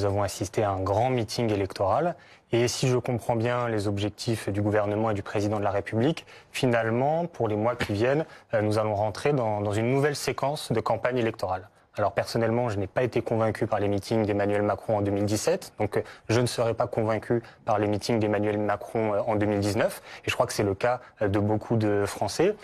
nous avons assisté à un grand meeting électoral. Et si je comprends bien les objectifs du gouvernement et du président de la République, finalement, pour les mois qui viennent, nous allons rentrer dans une nouvelle séquence de campagne électorale. Alors personnellement, je n'ai pas été convaincu par les meetings d'Emmanuel Macron en 2017, donc je ne serai pas convaincu par les meetings d'Emmanuel Macron en 2019, et je crois que c'est le cas de beaucoup de Français.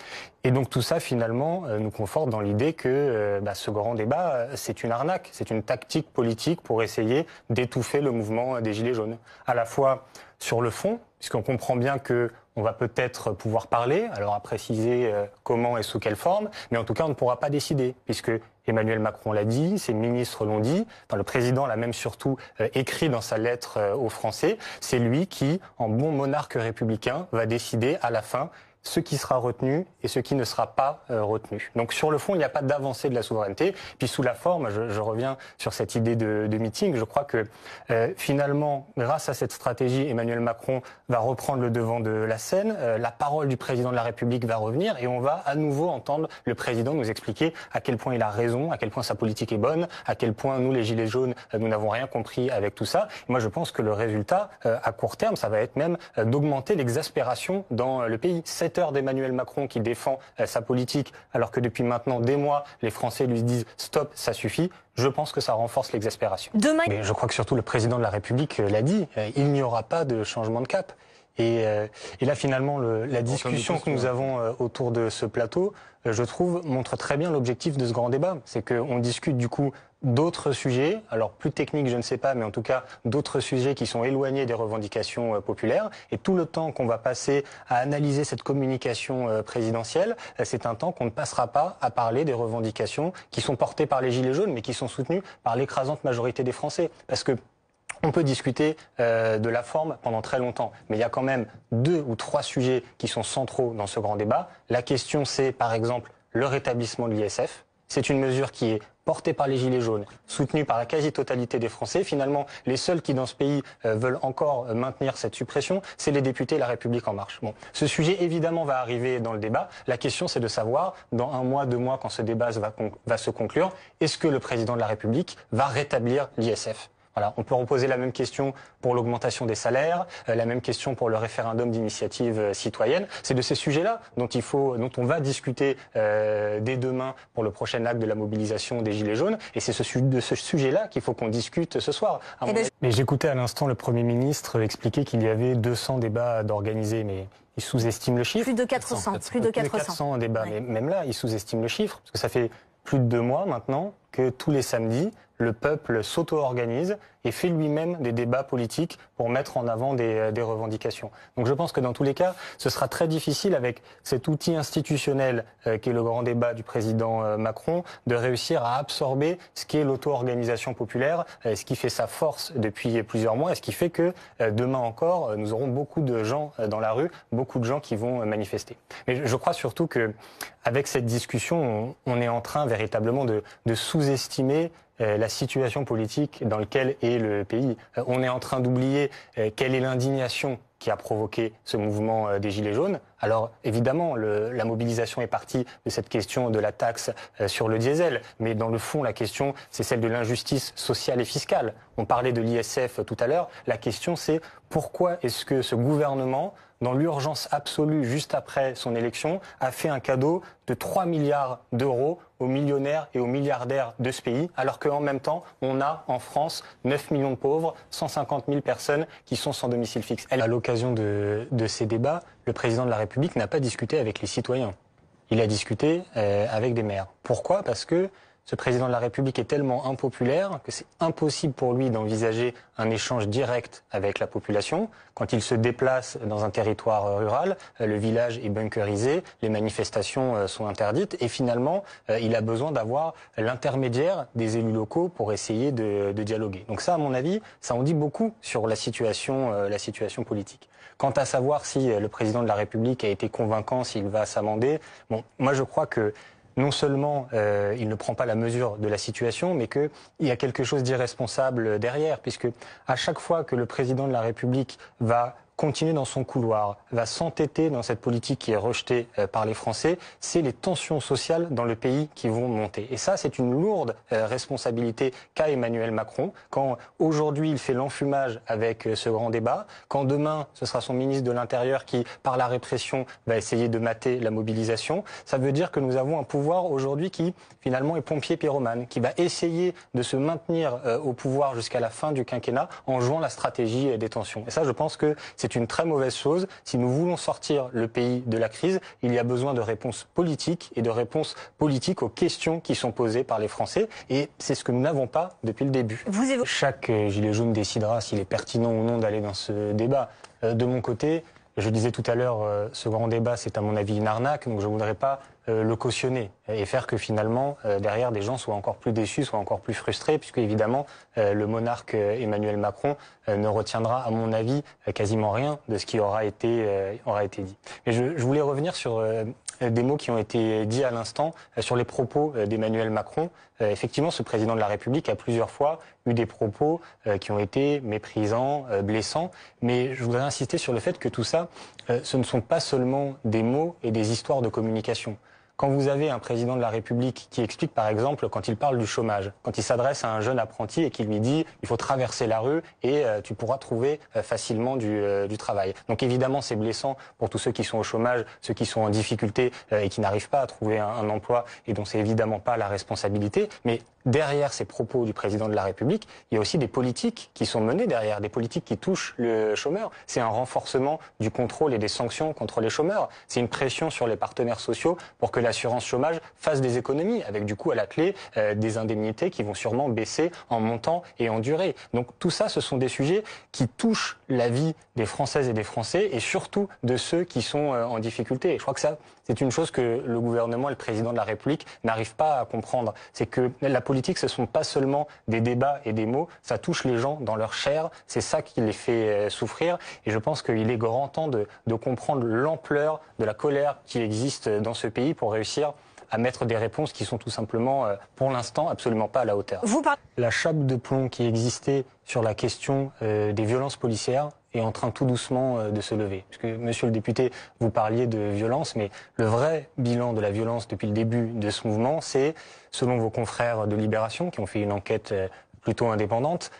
Et donc tout ça, finalement, nous conforte dans l'idée que ce grand débat, c'est une arnaque, c'est une tactique politique pour essayer d'étouffer le mouvement des Gilets jaunes. À la fois sur le fond, puisqu'on comprend bien que on va peut-être pouvoir parler, alors à préciser comment et sous quelle forme, mais en tout cas on ne pourra pas décider, puisque Emmanuel Macron l'a dit, ses ministres l'ont dit, le président l'a même surtout écrit dans sa lettre aux Français, c'est lui qui, en bon monarque républicain, va décider à la fin ce qui sera retenu et ce qui ne sera pas retenu. Donc sur le fond, il n'y a pas d'avancée de la souveraineté. Puis sous la forme, je reviens sur cette idée de meeting, je crois que finalement, grâce à cette stratégie, Emmanuel Macron va reprendre le devant de la scène, la parole du président de la République va revenir et on va à nouveau entendre le président nous expliquer à quel point il a raison, à quel point sa politique est bonne, à quel point nous, les Gilets jaunes, nous n'avons rien compris avec tout ça. Et moi, je pense que le résultat, à court terme, ça va être même d'augmenter l'exaspération dans le pays. 7 heures d'Emmanuel Macron qui défend sa politique, alors que depuis maintenant des mois, les Français lui disent « stop, ça suffit », je pense que ça renforce l'exaspération. Mais je crois que surtout le président de la République l'a dit, il n'y aura pas de changement de cap. Et là, finalement, la discussion que nous avons autour de ce plateau, je trouve, montre très bien l'objectif de ce grand débat. C'est qu'on discute du coup d'autres sujets, alors plus techniques, je ne sais pas, mais en tout cas d'autres sujets qui sont éloignés des revendications populaires. Et tout le temps qu'on va passer à analyser cette communication présidentielle, c'est un temps qu'on ne passera pas à parler des revendications qui sont portées par les Gilets jaunes, mais qui sont soutenues par l'écrasante majorité des Français. Parce que on peut discuter de la forme pendant très longtemps, mais il y a quand même 2 ou 3 sujets qui sont centraux dans ce grand débat. La question, c'est par exemple le rétablissement de l'ISF. C'est une mesure qui est portée par les Gilets jaunes, soutenue par la quasi-totalité des Français. Finalement, les seuls qui dans ce pays veulent encore maintenir cette suppression, c'est les députés La République En Marche. Bon, ce sujet évidemment va arriver dans le débat. La question, c'est de savoir, dans 1 mois, 2 mois, quand ce débat va se conclure, est-ce que le président de la République va rétablir l'ISF ? Voilà, on peut reposer la même question pour l'augmentation des salaires, la même question pour le référendum d'initiative citoyenne. C'est de ces sujets-là dont on va discuter dès demain pour le prochain acte de la mobilisation des Gilets jaunes. Et c'est de ce sujet-là qu'il faut qu'on discute ce soir. Mais j'écoutais à l'instant le Premier ministre expliquer qu'il y avait 200 débats d'organiser, mais il sous-estime le chiffre. Plus de 400. Plus de 400 débats, ouais. Mais même là, il sous-estime le chiffre, parce que ça fait plus de 2 mois maintenant que tous les samedis, le peuple s'auto-organise et fait lui-même des débats politiques pour mettre en avant des revendications. Donc je pense que dans tous les cas, ce sera très difficile avec cet outil institutionnel qui est le grand débat du président Macron, de réussir à absorber ce qui est l'auto-organisation populaire, ce qui fait sa force depuis plusieurs mois et ce qui fait que demain encore, nous aurons beaucoup de gens dans la rue, beaucoup de gens qui vont manifester. Mais je crois surtout que avec cette discussion, on est en train véritablement de sous-estimer la situation politique dans laquelle est le pays. On est en train d'oublier quelle est l'indignation qui a provoqué ce mouvement des Gilets jaunes. Alors évidemment, la mobilisation est partie de cette question de la taxe sur le diesel, mais dans le fond, la question, c'est celle de l'injustice sociale et fiscale. On parlait de l'ISF tout à l'heure. La question, c'est pourquoi est-ce que ce gouvernement, dans l'urgence absolue juste après son élection, a fait un cadeau de 3 milliards d'euros aux millionnaires et aux milliardaires de ce pays, alors qu'en même temps, on a en France 9 millions de pauvres, 150 000 personnes qui sont sans domicile fixe. À l'occasion de ces débats, le président de la République n'a pas discuté avec les citoyens. Il a discuté avec des maires. Pourquoi ? Parce que ce président de la République est tellement impopulaire que c'est impossible pour lui d'envisager un échange direct avec la population. Quand il se déplace dans un territoire rural, le village est bunkerisé, les manifestations sont interdites et finalement, il a besoin d'avoir l'intermédiaire des élus locaux pour essayer de dialoguer. Donc ça, à mon avis, ça en dit beaucoup sur la situation politique. Quant à savoir si le président de la République a été convaincant, s'il va s'amender, bon, moi je crois que non seulement il ne prend pas la mesure de la situation, mais qu'il y a quelque chose d'irresponsable derrière, puisque à chaque fois que le président de la République va continuer dans son couloir, va s'entêter dans cette politique qui est rejetée par les Français, c'est les tensions sociales dans le pays qui vont monter. Et ça, c'est une lourde responsabilité qu'a Emmanuel Macron, quand aujourd'hui il fait l'enfumage avec ce grand débat, quand demain ce sera son ministre de l'Intérieur qui, par la répression, va essayer de mater la mobilisation. Ça veut dire que nous avons un pouvoir aujourd'hui qui, finalement, est pompier pyromane, qui va essayer de se maintenir au pouvoir jusqu'à la fin du quinquennat en jouant la stratégie des tensions. Et ça, je pense que c'est une très mauvaise chose. Si nous voulons sortir le pays de la crise, il y a besoin de réponses politiques et de réponses politiques aux questions qui sont posées par les Français. Et c'est ce que nous n'avons pas depuis le début. Chaque gilet jaune décidera s'il est pertinent ou non d'aller dans ce débat. De mon côté, je disais tout à l'heure, ce grand débat, c'est à mon avis une arnaque, donc je ne voudrais pas le cautionner et faire que finalement, derrière, des gens soient encore plus déçus, soient encore plus frustrés, puisque évidemment, le monarque Emmanuel Macron ne retiendra, à mon avis, quasiment rien de ce qui aura été dit. Mais je voulais revenir sur des mots qui ont été dits à l'instant sur les propos d'Emmanuel Macron. Effectivement, ce président de la République a plusieurs fois eu des propos qui ont été méprisants, blessants, mais je voudrais insister sur le fait que tout ça, ce ne sont pas seulement des mots et des histoires de communication. Quand vous avez un président de la République qui explique, par exemple, quand il parle du chômage, quand il s'adresse à un jeune apprenti et qu'il lui dit « il faut traverser la rue et tu pourras trouver facilement du travail ». Donc évidemment, c'est blessant pour tous ceux qui sont au chômage, ceux qui sont en difficulté et qui n'arrivent pas à trouver un emploi et dont c'est évidemment pas la responsabilité. Mais derrière ces propos du président de la République, il y a aussi des politiques qui sont menées derrière, des politiques qui touchent le chômeur. C'est un renforcement du contrôle et des sanctions contre les chômeurs. C'est une pression sur les partenaires sociaux pour que l'assurance chômage fasse des économies, avec du coup à la clé des indemnités qui vont sûrement baisser en montant et en durée. Donc tout ça, ce sont des sujets qui touchent la vie des Françaises et des Français et surtout de ceux qui sont en difficulté. Et je crois que ça, c'est une chose que le gouvernement et le président de la République n'arrivent pas à comprendre. C'est que la politique, ce ne sont pas seulement des débats et des mots, ça touche les gens dans leur chair, c'est ça qui les fait souffrir. Et je pense qu'il est grand temps de comprendre l'ampleur de la colère qui existe dans ce pays pour réussir à mettre des réponses qui sont tout simplement, pour l'instant, absolument pas à la hauteur. La chape de plomb qui existait sur la question des violences policières est en train tout doucement de se lever. Parce que, monsieur le député, vous parliez de violence, mais le vrai bilan de la violence depuis le début de ce mouvement, c'est, selon vos confrères de Libération, qui ont fait une enquête plutôt indépendante,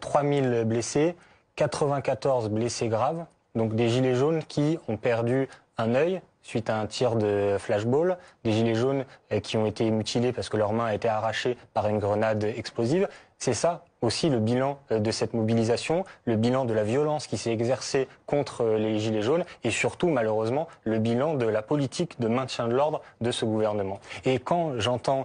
3000 blessés, 94 blessés graves, donc des gilets jaunes qui ont perdu un œil suite à un tir de flashball, des gilets jaunes qui ont été mutilés parce que leur main a été arrachée par une grenade explosive. C'est ça aussi le bilan de cette mobilisation, le bilan de la violence qui s'est exercée contre les gilets jaunes et surtout, malheureusement, le bilan de la politique de maintien de l'ordre de ce gouvernement. Et quand j'entends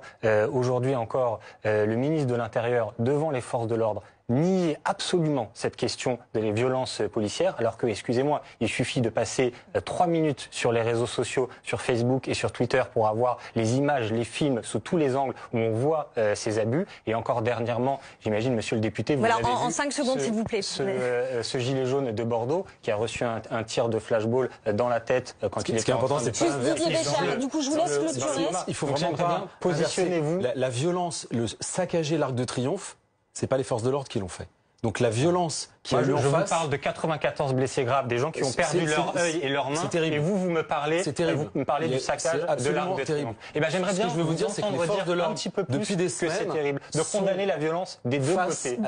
aujourd'hui encore le ministre de l'Intérieur devant les forces de l'ordre nier absolument cette question des violences policières, alors que, excusez-moi, il suffit de passer 3 minutes sur les réseaux sociaux, sur Facebook et sur Twitter pour avoir les images, les films sous tous les angles où on voit ces abus. Et encore dernièrement, j'imagine, monsieur le député, vous avez vu en 5 secondes, s'il vous plaît. Ce gilet jaune de Bordeaux qui a reçu un tir de flashball dans la tête quand il était Ce qui est important, c'est Juste Didier Béchard, du coup, je vous laisse clôturer. Il faut vraiment pas positionnez-vous. La violence, le saccager l'Arc de Triomphe, c'est pas les forces de l'ordre qui l'ont fait. Donc la violence qui a eu en face... Je vous parle de 94 blessés graves, des gens qui ont perdu leur œil et leur main. C'est terrible. Et vous me parlez, du saccage de l'Arc de Triomphe. Et ben j'aimerais bien ce que je veux vous dire, c'est que les forces de l'ordre, un petit peu plus depuis des que c'est semaines, terrible, de condamner la violence des deux côtés.